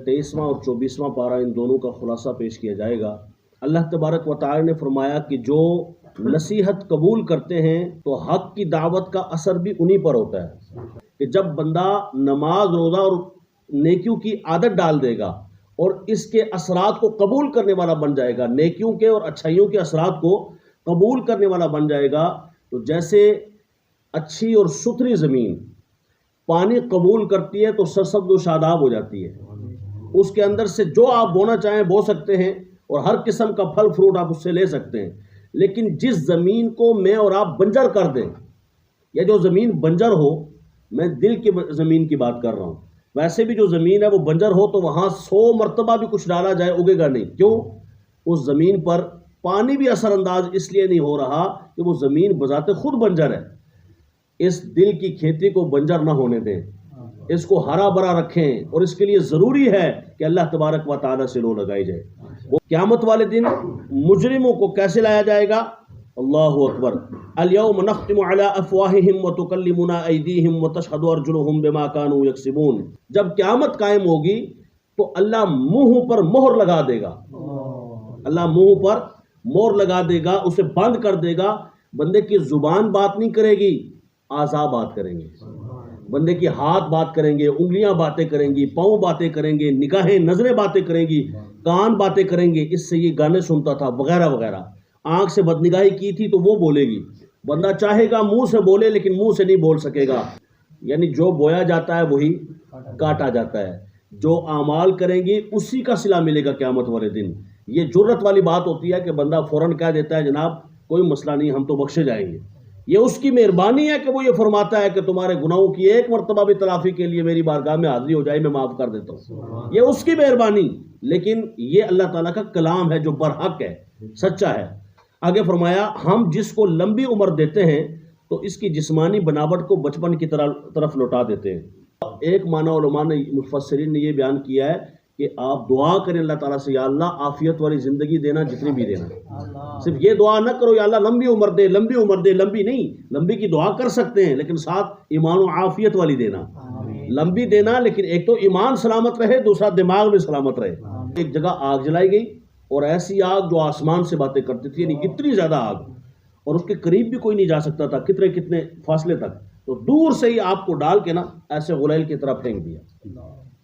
23واں اور 24واں پارہ ان دونوں کا خلاصہ پیش کیا جائے گا۔ اللہ تبارک و تعالی نے فرمایا کہ جو نصیحت قبول کرتے ہیں تو حق کی دعوت کا اثر بھی انہی پر ہوتا ہے کہ جب بندہ نماز روزہ اور نیکیوں کی عادت ڈال دے گا اور اس کے اثرات کو قبول کرنے والا بن جائے گا، نیکیوں کے اور اچھائیوں کے اثرات کو قبول کرنے والا بن جائے گا، تو جیسے اچھی اور ستھری زمین پانی قبول کرتی ہے تو سرسبز و شاداب ہو جاتی ہے، اس کے اندر سے جو آپ بونا چاہیں بو سکتے ہیں اور ہر قسم کا پھل فروٹ آپ اس سے لے سکتے ہیں۔ لیکن جس زمین کو میں اور آپ بنجر کر دیں، یا جو زمین بنجر ہو، میں دل کی زمین کی بات کر رہا ہوں، ویسے بھی جو زمین ہے وہ بنجر ہو تو وہاں 100 مرتبہ بھی کچھ ڈالا جائے اگے گا نہیں۔ کیوں؟ اس زمین پر پانی بھی اثر انداز اس لیے نہیں ہو رہا کہ وہ زمین بذات خود بنجر ہے۔ اس دل کی کھیتی کو بنجر نہ ہونے دیں، اس کو ہرا بھرا رکھیں، اور اس کے لیے ضروری ہے کہ اللہ تبارک و تعالیٰ سے لو لگائی جائے۔ وہ قیامت والے دن مجرموں کو کیسے لایا جائے گا؟ اللہ اکبر۔ الیوم نختم علی افواہہم وتکلمنا ایدیہم وتشہد ارجلہم بما کانوا یکسبون۔ جب قیامت قائم ہوگی تو اللہ منہ پر مہر لگا دے گا، اللہ منہ پر مہر لگا دے گا، اسے بند کر دے گا۔ بندے کی زبان بات نہیں کرے گی، اعضاء بات کریں گے، بندے کی ہاتھ بات کریں گے، انگلیاں باتیں کریں گی، پاؤں باتیں کریں گے، نگاہیں نظریں باتیں کریں گی، کان باتیں کریں گے، اس سے یہ گانے سنتا تھا وغیرہ وغیرہ۔ آنکھ سے بدنگاہی کی تھی تو وہ بولے گی۔ بندہ چاہے گا منہ سے بولے لیکن منہ سے نہیں بول سکے گا، یعنی جو بویا جاتا ہے وہی کاٹا جاتا ہے۔ جو اعمال کریں گی اسی کا صلہ ملے گا قیامت والے دن۔ یہ جرت والی بات ہوتی ہے کہ بندہ فوراً کہہ دیتا ہے جناب کوئی مسئلہ نہیں، ہم تو بخشے جائیں گے۔ یہ اس کی مہربانی ہے کہ وہ یہ فرماتا ہے کہ تمہارے گناہوں کی ایک مرتبہ بھی تلافی کے لیے میری بارگاہ میں حاضری ہو جائے، میں معاف کر دیتا ہوں، یہ اس کی مہربانی۔ لیکن یہ اللہ تعالیٰ کا کلام ہے جو برحق ہے، سچا ہے۔ آگے فرمایا ہم جس کو لمبی عمر دیتے ہیں تو اس کی جسمانی بناوٹ کو بچپن کی طرف لوٹا دیتے ہیں۔ ایک معنی علماء نے مفسرین نے یہ بیان کیا ہے کہ آپ دعا کریں اللہ تعالیٰ سے، یا اللہ عافیت والی زندگی دینا جتنی بھی دینا۔ صرف یہ دعا نہ کرو یا اللہ لمبی عمر دے، لمبی عمر دے، لمبی نہیں، لمبی کی دعا کر سکتے ہیں لیکن ساتھ ایمان و عافیت والی دینا۔ لمبی دینا لیکن ایک تو ایمان سلامت رہے، دوسرا دماغ بھی سلامت رہے۔ ایک جگہ آگ جلائی گئی اور ایسی آگ جو آسمان سے باتیں کرتی تھی، یعنی اتنی زیادہ آگ، اور اس کے قریب بھی کوئی نہیں جا سکتا تھا، کتنے فاصلے تک، تو دور سے ہی آپ کو ڈال کے نا ایسے غلیل کی طرف پھینک دیا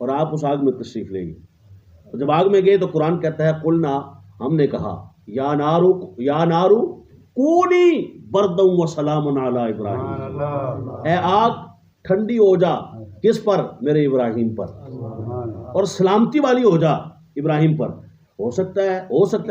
اور آپ اس آگ میں تشریف لے گئے۔ جب آگ میں گئے تو قرآن کہتا ہے قلنا، ہم نے کہا یا نارو کونی بردم و سلام علی ابراہیم، اے آگ ٹھنڈی ہو جا، کس پر؟ میرے ابراہیم پر، اور سلامتی والی ہو جا ابراہیم پر۔ ہو سکتا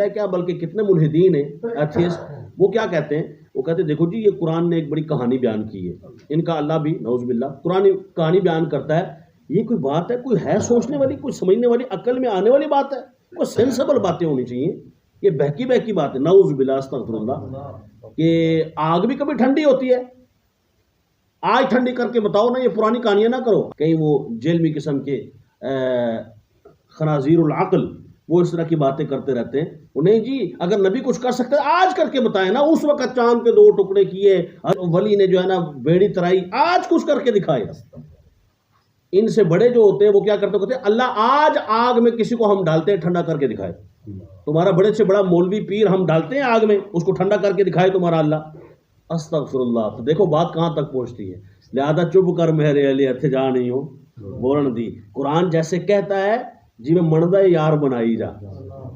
ہے کیا، بلکہ کتنے ملحدین ہیں ایتھیسٹ، وہ کیا کہتے ہیں؟ وہ کہتے ہیں دیکھو جی یہ قرآن نے ایک بڑی کہانی بیان کی ہے، ان کا اللہ بھی نعوذ باللہ قرآن کہانی بیان کرتا ہے، یہ کوئی بات ہے، کوئی ہے سوچنے والی، کوئی سمجھنے والی، عقل میں آنے والی بات ہے؟ کوئی سینسیبل باتیں ہونی چاہیے، یہ بہکی بات ہے، نعوذ باللہ استغفر اللہ۔ کہ آگ بھی کبھی ٹھنڈی ہوتی ہے؟ آج ٹھنڈی کر کے بتاؤ نا، یہ پرانی کہانیاں نہ کرو۔ کہیں وہ جیلمی قسم کے خنازیر العقل وہ اس طرح کی باتیں کرتے رہتے ہیں۔ نہیں جی، اگر نبی کچھ کر سکتے آج کر کے بتائے نا، اس وقت چاند کے 2 ٹکڑے کیے، ولی نے جو ہے نا بیڑی ترائی، آج کچھ کر کے دکھائے۔ ان سے بڑے جو ہوتے ہیں وہ کیا کرتے ہیں؟ اللہ آج آگ میں کسی کو ہم ڈالتے ہیں، ٹھنڈا کر کے دکھائے۔ تمہارا بڑے سے بڑا مولوی پیر ہم ڈالتے ہیں آگ میں، اس کو ٹھنڈا کر کے دکھائے تمہارا اللہ۔ استغفر اللہ۔ تو دیکھو بات کہاں تک پہنچتی ہے۔ لہذا چپ کر میرے علی ہتھ جا نہیں ہو بولن دی۔ قرآن جیسے کہتا ہے جی میں مندا یار بنائی جا،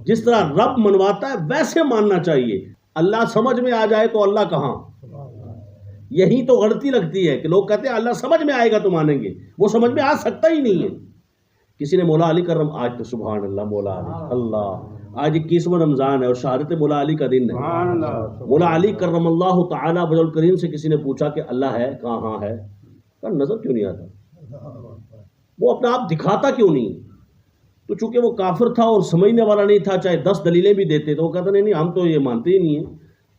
جس طرح رب منواتا ہے ویسے ماننا چاہیے۔ اللہ سمجھ میں آ جائے تو اللہ کہاں، یہی تو غلطی لگتی ہے کہ لوگ کہتے ہیں اللہ سمجھ میں آئے گا تو مانیں گے، وہ سمجھ میں آ سکتا ہی نہیں ہے۔ کسی نے مولا علی کرم، آج تو سبحان اللہ مولا علی، اللہ آج 21واں رمضان ہے اور شہادت مولا علی کا دن ہے۔ مولا علی کرم اللہ تعالی وجہ الکریم سے کسی نے پوچھا کہ اللہ ہے کہاں ہے؟ کہا نظر کیوں نہیں آتا، وہ اپنا آپ دکھاتا کیوں نہیں؟ تو چونکہ وہ کافر تھا اور سمجھنے والا نہیں تھا، چاہے 10 دلیلیں بھی دیتے تو وہ کہتا نہیں ہم تو یہ مانتے ہی نہیں ہیں۔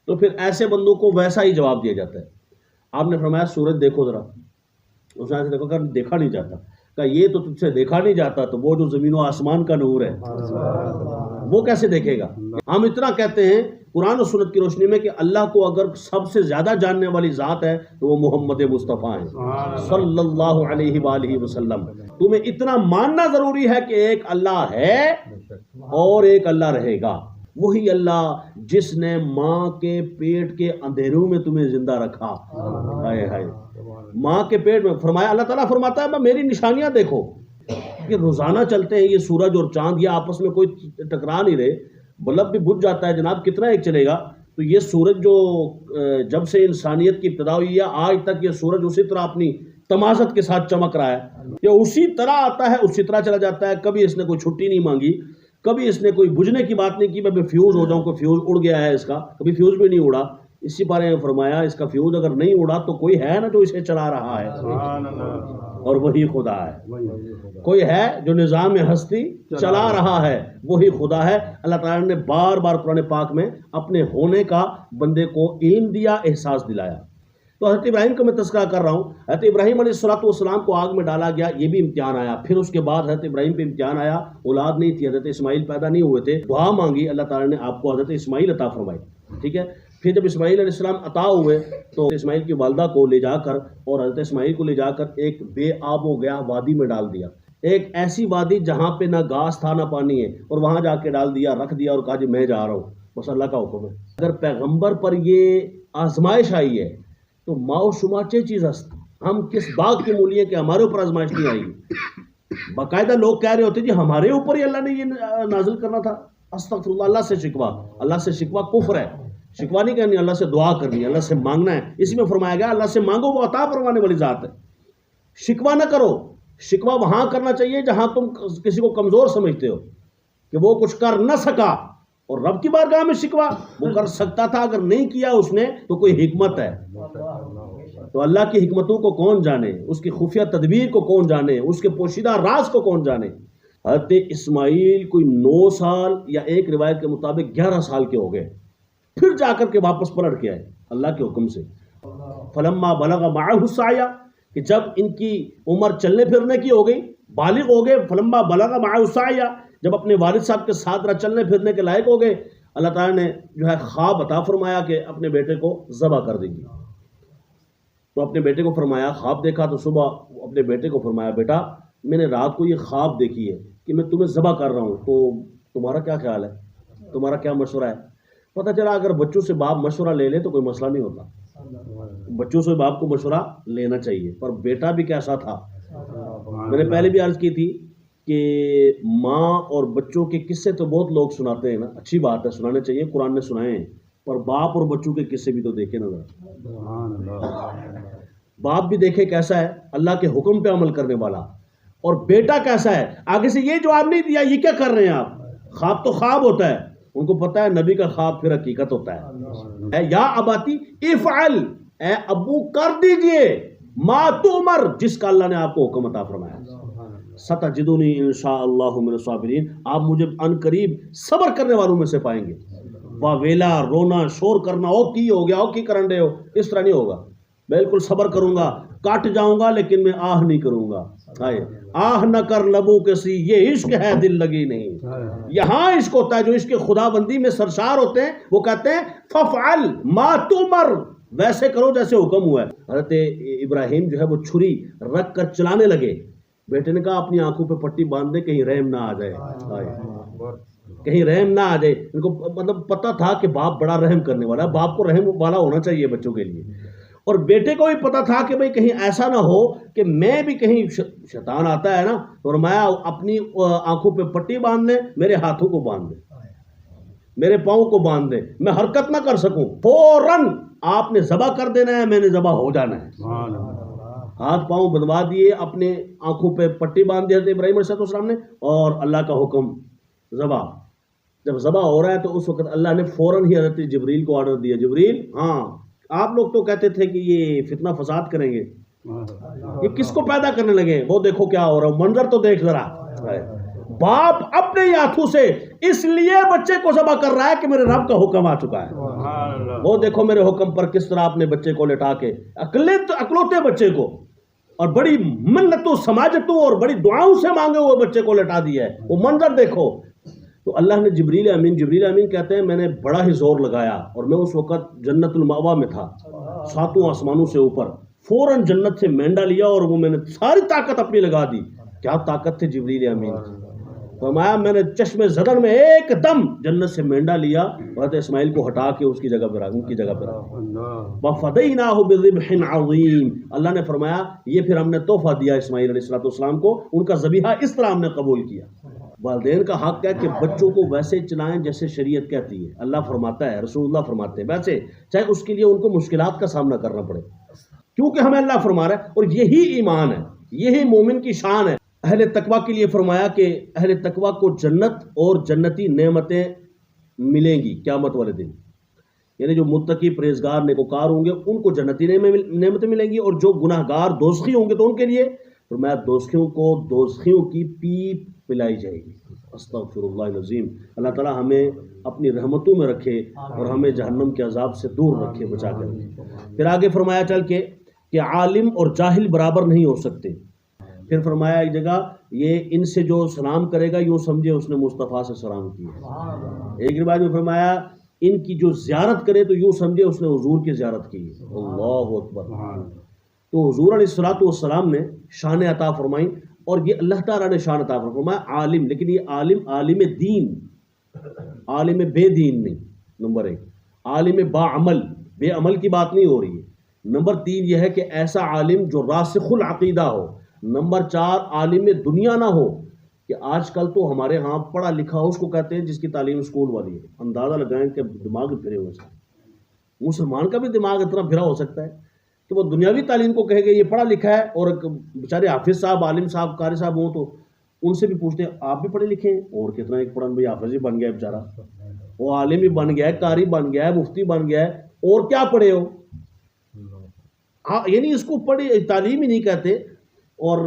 تو پھر ایسے بندوں کو ویسا ہی جواب دیا جاتا ہے۔ آپ نے فرمایا سورج دیکھو ذرا، اس نے دیکھو کہ دیکھا نہیں جاتا، کہ یہ تو تجھ سے دیکھا نہیں جاتا، تو وہ جو زمین و آسمان کا نور ہے وہ کیسے دیکھے گا؟ ہم اتنا کہتے ہیں قرآن و سنت کی روشنی میں کہ اللہ کو اگر سب سے زیادہ جاننے والی ذات ہے تو وہ محمد مصطفیٰ ہیں صلی اللہ علیہ وآلہ وسلم۔ تمہیں اتنا ماننا ضروری ہے کہ ایک اللہ ہے اور ایک اللہ رہے گا، وہی اللہ جس نے ماں کے پیٹ کے اندھیروں میں تمہیں زندہ رکھا۔ ہائے ہائے، ماں کے پیٹ میں فرمایا، اللہ تعالیٰ فرماتا ہے میری نشانیاں دیکھو کہ روزانہ چلتے ہیں یہ سورج اور چاند، یہ آپس میں کوئی ٹکرا نہیں رہے، بلب بھی بجھ جاتا ہے جناب، کتنا ایک چلے گا؟ تو یہ سورج جو جب سے انسانیت کی ابتدا ہوئی ہے آج تک یہ سورج اسی طرح اپنی تمازت کے ساتھ چمک رہا ہے، یہ اسی طرح آتا ہے اسی طرح چلا جاتا ہے، کبھی اس نے کوئی چھٹی نہیں مانگی، کبھی اس نے کوئی بجھنے کی بات نہیں کی میں فیوز ہو جاؤں، کوئی فیوز اڑ گیا ہے اس کا، کبھی فیوز بھی نہیں اڑا۔ اسی بارے میں فرمایا اس کا فیوز اگر نہیں اڑا تو کوئی ہے نا جو اسے چلا رہا ہے، اور وہی خدا ہے۔ کوئی ہے جو نظام ہستی چلا رہا ہے، وہی خدا ہے۔ اللہ تعالیٰ نے بار بار قرآن پاک میں اپنے ہونے کا بندے کو علم دیا، احساس دلایا۔ تو حضرت ابراہیم کا میں تذکرہ کر رہا ہوں، حضرت ابراہیم علیہ السلام کو آگ میں ڈالا گیا، یہ بھی امتحان آیا، پھر اس کے بعد حضرت ابراہیم پہ امتحان آیا، اولاد نہیں تھی، حضرت اسماعیل پیدا نہیں ہوئے تھے، دعا مانگی، اللہ تعالیٰ نے آپ کو حضرت اسماعیل عطا فرمائی، ٹھیک ہے۔ پھر جب اسماعیل علیہ السلام عطا ہوئے تو اسماعیل کی والدہ کو لے جا کر اور حضرت اسماعیل کو لے جا کر ایک بے آب و گیا وادی میں ڈال دیا، ایک ایسی وادی جہاں پہ نہ گھاس تھا نہ پانی ہے، اور وہاں جا کے ڈال دیا، رکھ دیا اور کہا جی میں جا رہا ہوں، بس اللہ کا حکم ہے۔ اگر پیغمبر پر یہ آزمائش آئی ہے تو ماؤ شما چے چیز ہست، ہم کس باغ کے مولی ہیں کہ ہمارے اوپر آزمائش نہیں آئی گی؟ باقاعدہ لوگ کہہ رہے ہوتے جی ہمارے اوپر ہی اللہ نے یہ نازل کرنا تھا، استغفر اللہ، اللہ سے شکوہ، اللہ سے شکوہ کفر ہے، شکوہ نہیں کرنی، اللہ سے دعا کرنی، اللہ سے مانگنا ہے۔ اسی میں فرمایا گیا اللہ سے مانگو وہ عطا فرمانے والی ذات ہے، شکوہ نہ کرو۔ شکوہ وہاں کرنا چاہیے جہاں تم کسی کو کمزور سمجھتے ہو کہ وہ کچھ کر نہ سکا، اور رب کی بارگاہ میں شکوہ وہ کر سکتا تھا، اگر نہیں کیا اس نے تو کوئی حکمت ہے۔ تو اللہ کی حکمتوں کو کون جانے، اس کی خفیہ تدبیر کو کون جانے، اس کے پوشیدہ راز کو کون جانے۔ حضرت اسماعیل کوئی 9 سال یا ایک روایت کے مطابق 11 سال کے ہو گئے، پھر جا کر کے واپس پلٹ کے آئے اللہ کے حکم سے۔ فلما بلغ معہ السعی، کہ جب ان کی عمر چلنے پھرنے کی ہو گئی، بالغ ہو گئے، فلما بلغ معہ السعی، جب اپنے والد صاحب کے ساتھ چلنے پھرنے کے لائق ہو گئے، اللہ تعالیٰ نے جو ہے خواب عطا فرمایا کہ اپنے بیٹے کو ذبح کر دیں گے۔ تو اپنے بیٹے کو فرمایا، خواب دیکھا تو صبح اپنے بیٹے کو فرمایا بیٹا میں نے رات کو یہ خواب دیکھی ہے کہ میں تمہیں ذبح کر رہا ہوں، تو تمہارا کیا خیال ہے، تمہارا کیا مشورہ ہے؟ پتہ چلا اگر بچوں سے باپ مشورہ لے لے تو کوئی مسئلہ نہیں ہوتا، بچوں سے باپ کو مشورہ لینا چاہیے۔ پر بیٹا بھی کیسا تھا، میں نے پہلے بھی عرض کی تھی کہ ماں اور بچوں کے قصے تو بہت لوگ سناتے ہیں نا، اچھی بات ہے، سنانے چاہیے، قرآن نے سنائے ہیں، پر باپ اور بچوں کے قصے بھی تو دیکھیں نا، باپ بھی دیکھے کیسا ہے اللہ کے حکم پہ عمل کرنے والا، اور بیٹا کیسا ہے۔ آگے سے یہ جواب نہیں دیا یہ کیا کر رہے ہیں آپ، خواب تو خواب ہوتا ہے، ان کو پتا ہے نبی کا خواب پھر حقیقت ہوتا ہے۔ یا اباتی افعل، اے ابو کر دیجئے، ما تؤمر، جس کا اللہ نے آپ کو حکم عطا فرمایا، ستجدونی انشاءاللہ من الصابرین، آپ مجھے ان قریب صبر کرنے والوں میں سے پائیں گے۔ واویلا، رونا شور کرنا، او کی ہو گیا، او کی کرنڈے ہو، اس طرح نہیں ہوگا، بالکل صبر کروں گا، کٹ جاؤں گا لیکن میں آہ نہیں کروں گا۔ آہ نہ کر لبوں کے سی، یہ عشق ہے دل لگی نہیں۔ یہاں عشق ہوتا ہے جو عشق خدا بندی میں سرشار ہوتے ہیں، وہ کہتے ہیں ففعل ما تؤمر، ویسے کرو جیسے حکم ہوا ہے۔ حضرت ابراہیم جو ہے وہ چھری رکھ کر چلانے لگے، بیٹے نے کہا اپنی آنکھوں پہ پٹی باندھ دے کہیں رحم نہ آ جائے، کہیں رحم نہ آ جائے۔ ان کو مطلب پتہ تھا کہ باپ بڑا رحم کرنے والا ہے، باپ کو رحم والا ہونا چاہیے بچوں کے لیے، اور بیٹے کو بھی پتا تھا کہ بھئی کہیں ایسا نہ ہو کہ میں بھی کہیں، شیطان آتا ہے نا، فرمایا اپنی آنکھوں پہ پٹی باندھ دیں، میرے ہاتھوں کو باندھ دیں، میرے پاؤں کو باندھ دیں، میں حرکت نہ کر سکوں، فوراً آپ نے ذبح کر دینا ہے، میں نے ذبح ہو جانا ہے۔ ہاتھ پاؤں بندوا دیے، اپنے آنکھوں پہ پٹی باندھ دی حضرت ابراہیم علیہ السلام نے، اور اللہ کا حکم ذبح۔ جب ذبح ہو رہا ہے تو اس وقت اللہ نے فوراً ہی حضرت جبریل کو آرڈر دیا، جبریل، ہاں آپ لوگ تو کہتے تھے کہ یہ فتنہ فساد کریں گے، یہ کس کو پیدا کرنے لگے، وہ دیکھو کیا ہو رہا ہے، منظر تو دیکھ ذرا، باپ اپنے ہاتھوں سے اس لیے بچے کو ذبح کر رہا ہے کہ میرے رب کا حکم آ چکا ہے، وہ دیکھو میرے حکم پر کس طرح اپنے بچے کو لٹا کے، اکلوتے بچے کو اور بڑی منتوں سماجتوں اور بڑی دعاؤں سے مانگے ہوئے بچے کو لٹا دیا ہے. وہ منظر دیکھو. تو اللہ نے جبریل امین کہتے ہیں میں نے بڑا ہی زور لگایا اور میں اس وقت جنت المأوا میں تھا 7 آسمانوں سے اوپر. فوراً جنت سے مینڈا لیا اور وہ میں نے ساری طاقت اپنی لگا دی. کیا طاقت تھی جبریل امین کی. فرمایا میں نے چشم زدن میں ایک دم جنت سے مینڈا لیا حضرت اسماعیل کو ہٹا کے اس کی جگہ پہ ان کی جگہ پہ رکھا. وَفَدَيْنَاهُ بِذِبْحٍ عَظِيمٍ. اللہ نے فرمایا یہ پھر ہم نے تحفہ دیا اسماعیل علیہ السلام کو. ان کا ذبیحہ اس طرح ہم نے قبول کیا. والدین کا حق ہے کہ بچوں کو ویسے چلائیں جیسے شریعت کہتی ہے. اللہ فرماتا ہے, رسول اللہ فرماتے ہیں ویسے, چاہے اس کے لیے ان کو مشکلات کا سامنا کرنا پڑے, کیونکہ ہمیں اللہ فرما رہا ہے. اور یہی ایمان ہے, یہی مومن کی شان ہے. اہل تقویٰ کے لیے فرمایا کہ اہل تقویٰ کو جنت اور جنتی نعمتیں ملیں گی قیامت والے دن. یعنی جو متقی پرہیزگار نیکوکار ہوں گے ان کو جنتی نعمتیں ملیں گی, اور جو گناہ گار دوزخی ہوں گے تو ان کے لیے فرمایا دوزخیوں کو دوزخیوں کی پیپ پلائی جائے گی. استغفر اللہ العظیم. اللہ تعالی ہمیں اپنی رحمتوں میں رکھے اور ہمیں جہنم کے عذاب سے دور رکھے, بچا کر رکھے. پھر آگے فرمایا چل کے کہ عالم اور جاہل برابر نہیں ہو سکتے. پھر فرمایا ایک جگہ یہ ان سے جو سلام کرے گا یوں سمجھے اس نے مصطفیٰ سے سلام کیا. ایک روایت میں فرمایا ان کی جو زیارت کرے تو یوں سمجھے اس نے حضور کی زیارت کی. اللہ اکبر. تو حضور علیہ السلام نے شان عطا فرمائی, اور یہ اللہ تعالیٰ نے شان عطا فرمایا عالم. لیکن یہ عالم دین, عالم بے دین نہیں. نمبر 1 عالم با عمل, بے عمل کی بات نہیں ہو رہی ہے. نمبر 3 یہ ہے کہ ایسا عالم جو راسخ العقیدہ ہو. نمبر 4 عالم دنیا نہ ہو, کہ آج کل تو ہمارے ہاں پڑھا لکھا اس کو کہتے ہیں جس کی تعلیم اسکول والی ہے. اندازہ لگائیں کہ دماغ پھرے ہوئے سے. مسلمان کا بھی دماغ اتنا پھرا ہو سکتا ہے کہ وہ دنیاوی تعلیم کو کہے گا یہ پڑھا لکھا ہے, اور بیچارے حافظ صاحب, عالم صاحب, قاری صاحب ہوں تو ان سے بھی پوچھتے ہیں آپ بھی پڑھے لکھے ہیں, اور کتنا ایک پڑھن بھائی حافظ ہی بن گیا ہے بیچارہ, وہ عالم بھی بن گیا ہے, قاری بن گیا ہے, مفتی بن گیا ہے, اور کیا پڑھے ہو. یعنی اس کو پڑھی تعلیم ہی نہیں کہتے. اور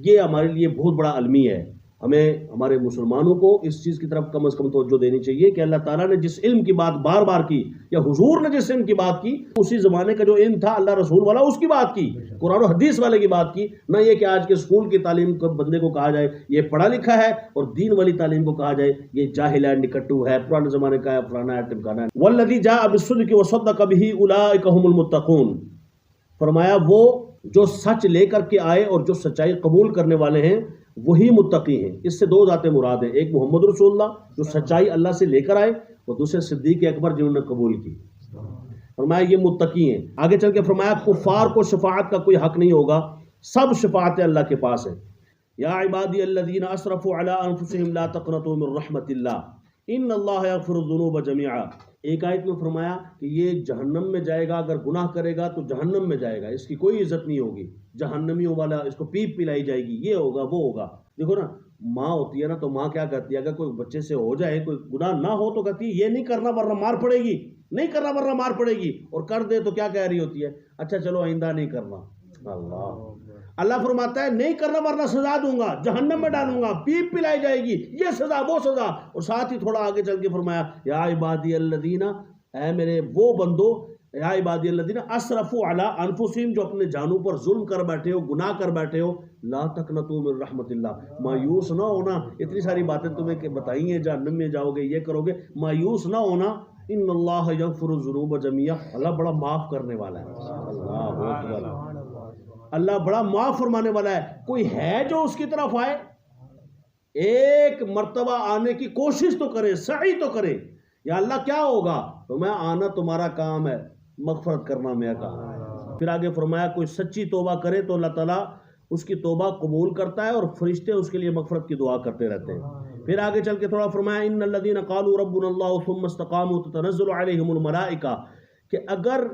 یہ ہمارے لیے بہت بڑا المی ہے. ہمیں ہمارے مسلمانوں کو اس چیز کی طرف کم از کم توجہ دینی چاہیے کہ اللہ تعالیٰ نے جس علم کی بات بار بار کی, یا حضور نے جس علم کی بات کی, اسی زمانے کا جو علم تھا اللہ رسول والا اس کی بات کی, قرآن و حدیث والے کی بات کی. نہ یہ کہ آج کے اسکول کی تعلیم کو بندے کو کہا جائے یہ پڑھا لکھا ہے, اور دین والی تعلیم کو کہا جائے یہ جاہل ہے, نکٹو ہے, پرانے زمانے کا ہے, فلانا ہے, ٹمکانا ہے. والذی جاء بالصدق وصدق به اولئک هم المتقون. فرمایا وہ جو سچ لے کر کے آئے اور جو سچائی قبول کرنے والے ہیں وہی متقی ہیں. اس سے 2 ذاتیں مراد ہیں, ایک محمد رسول اللہ جو سچائی اللہ سے لے کر آئے, اور دوسرے صدیق اکبر جنہوں نے قبول کی. فرمایا یہ متقی ہیں. آگے چل کے فرمایا کفار کو شفاعت کا کوئی حق نہیں ہوگا, سب شفاعتیں اللہ کے پاس ہیں. یا عبادی الذین اسرفوا علی انفسہم لا تقنطوا من رحمت اللہ ان اللہ یغفر الذنوب جميعا. ایک آیت میں فرمایا کہ یہ جہنم میں جائے گا, اگر گناہ کرے گا تو جہنم میں جائے گا, اس کی کوئی عزت نہیں ہوگی. جہنمیوں والا اس کو پیپ پلائی جائے گی, یہ ہوگا وہ ہوگا. دیکھو نا, ماں ہوتی ہے نا, تو ماں کیا کہتی ہے اگر کوئی بچے سے ہو جائے, کوئی گناہ نہ ہو تو کہتی ہے یہ نہیں کرنا ورنہ مار پڑے گی, نہیں کرنا ورنہ مار پڑے گی, اور کر دے تو کیا کہہ رہی ہوتی ہے, اچھا چلو آئندہ نہیں کرنا. اللہ فرماتا ہے نہیں کرنا ورنہ سزا دوں گا, جہنم میں ڈالوں گا, پیپ پلائی جائے گی, یہ سزا وہ سزا. اور ساتھ ہی تھوڑا آگے چل کے فرمایا یا عبادی الذین, اے میرے وہ بندو, یا عبادی الذین اسرفوا علی انفسہم, جو اپنے جانوں پر ظلم کر بیٹھے ہو, گناہ کر بیٹھے ہو, لا تقنطوا من رحمت اللہ, مایوس نہ ہونا. اتنی ساری باتیں تمہیں بتائی ہیں, جہنم میں جاؤ گے, یہ کرو گے, مایوس نہ ہونا. ان اللہ یغفر الذنوب جميعا, اللہ بڑا معاف کرنے والا ہے. اللہ اکبر. اللہ بڑا معاف فرمانے والا ہے. کوئی ہے جو اس کی طرف آئے, ایک مرتبہ آنے کی کوشش تو کرے, سعی تو کرے. یا اللہ کیا ہوگا, تو میں آنا تمہارا کام ہے, مغفرت کرنا میرا کام ہے. پھر آگے فرمایا کوئی سچی توبہ کرے تو اللہ تعالیٰ اس کی توبہ قبول کرتا ہے, اور فرشتے اس کے لیے مغفرت کی دعا کرتے رہتے ہیں. پھر آگے چل کے تھوڑا فرمایا ان الذین قالوا ربنا اللہ ثم استقاموا تتنزل علیہم الملائکہ, کہ اگر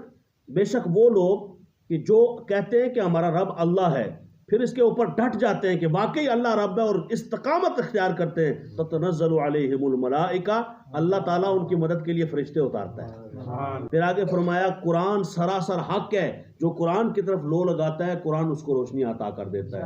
بے شک وہ لوگ کہ جو کہتے ہیں کہ ہمارا رب اللہ ہے, پھر اس کے اوپر ڈٹ جاتے ہیں کہ واقعی اللہ رب ہے, اور استقامت اختیار کرتے ہیں, تو تنزل علیہم الملائکہ, اللہ تعالیٰ ان کی مدد کے لیے فرشتے اتارتا ہے. پھر آگے فرمایا قرآن سراسر حق ہے, جو قرآن کی طرف لو لگاتا ہے قرآن اس کو روشنی عطا کر دیتا ہے.